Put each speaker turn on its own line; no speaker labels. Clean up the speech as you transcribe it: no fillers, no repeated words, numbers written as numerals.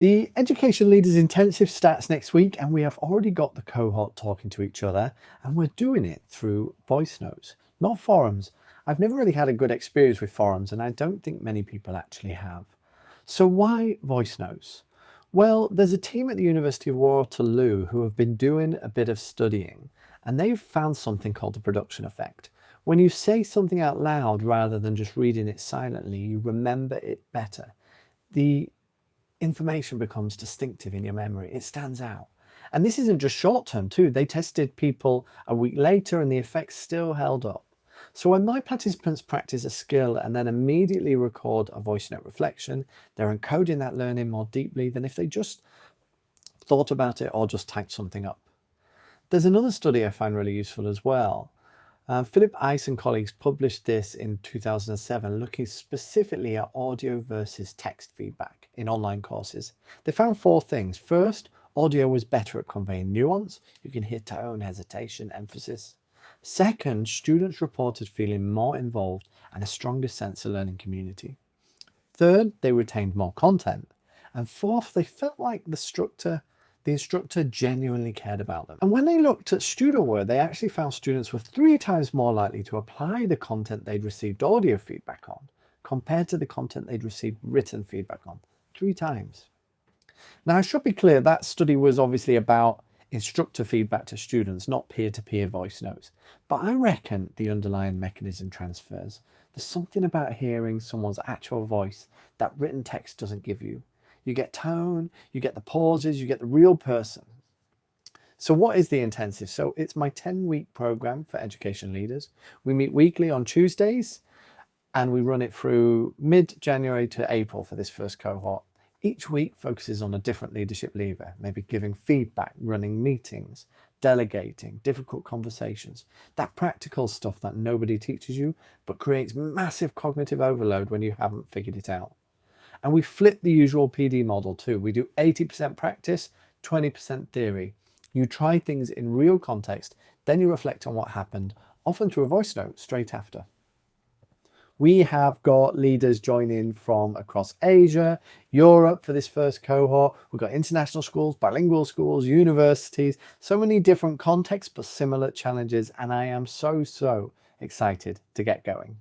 The Education Leaders Intensive starts next week, and we have already got the cohort talking to each other, and we're doing it through voice notes, not forums. I've never really had a good experience with forums, and I don't think many people actually have. So why voice notes? Well, there's a team at the University of Waterloo who have been doing a bit of studying, and they've found something called the production effect. When you say something out loud rather than just reading it silently, you remember it better. The information becomes distinctive in your memory. It stands out. And this isn't just short term too. They tested people a week later and the effects still held up. So when my participants practice a skill and then immediately record a voice note reflection, they're encoding that learning more deeply than if they just thought about it or just typed something up. There's another study I find really useful as well. Philip Ice and colleagues published this in 2007, looking specifically at audio versus text feedback in online courses. They found four things. First, audio was better at conveying nuance. You can hear tone, hesitation, emphasis. Second, students reported feeling more involved and a stronger sense of learning community. Third, they retained more content. And fourth, they felt like the instructor genuinely cared about them. And when they looked at student work, they actually found students were 3 times more likely to apply the content they'd received audio feedback on compared to the content they'd received written feedback on. 3 times. Now, I should be clear, that study was obviously about instructor feedback to students, not peer-to-peer voice notes. But I reckon the underlying mechanism transfers. There's something about hearing someone's actual voice that written text doesn't give you. You get tone, you get the pauses, you get the real person. So what is the intensive? So it's my 10-week program for education leaders. We meet weekly on Tuesdays and we run it through mid-January to April for this first cohort. Each week focuses on a different leadership lever, maybe giving feedback, running meetings, delegating, difficult conversations, that practical stuff that nobody teaches you, but creates massive cognitive overload when you haven't figured it out. And we flip the usual PD model too. We do 80% practice, 20% theory. You try things in real context, then you reflect on what happened, often through a voice note straight after. We have got leaders joining from across Asia, Europe for this first cohort. We've got international schools, bilingual schools, universities, so many different contexts, but similar challenges. And I am so excited to get going.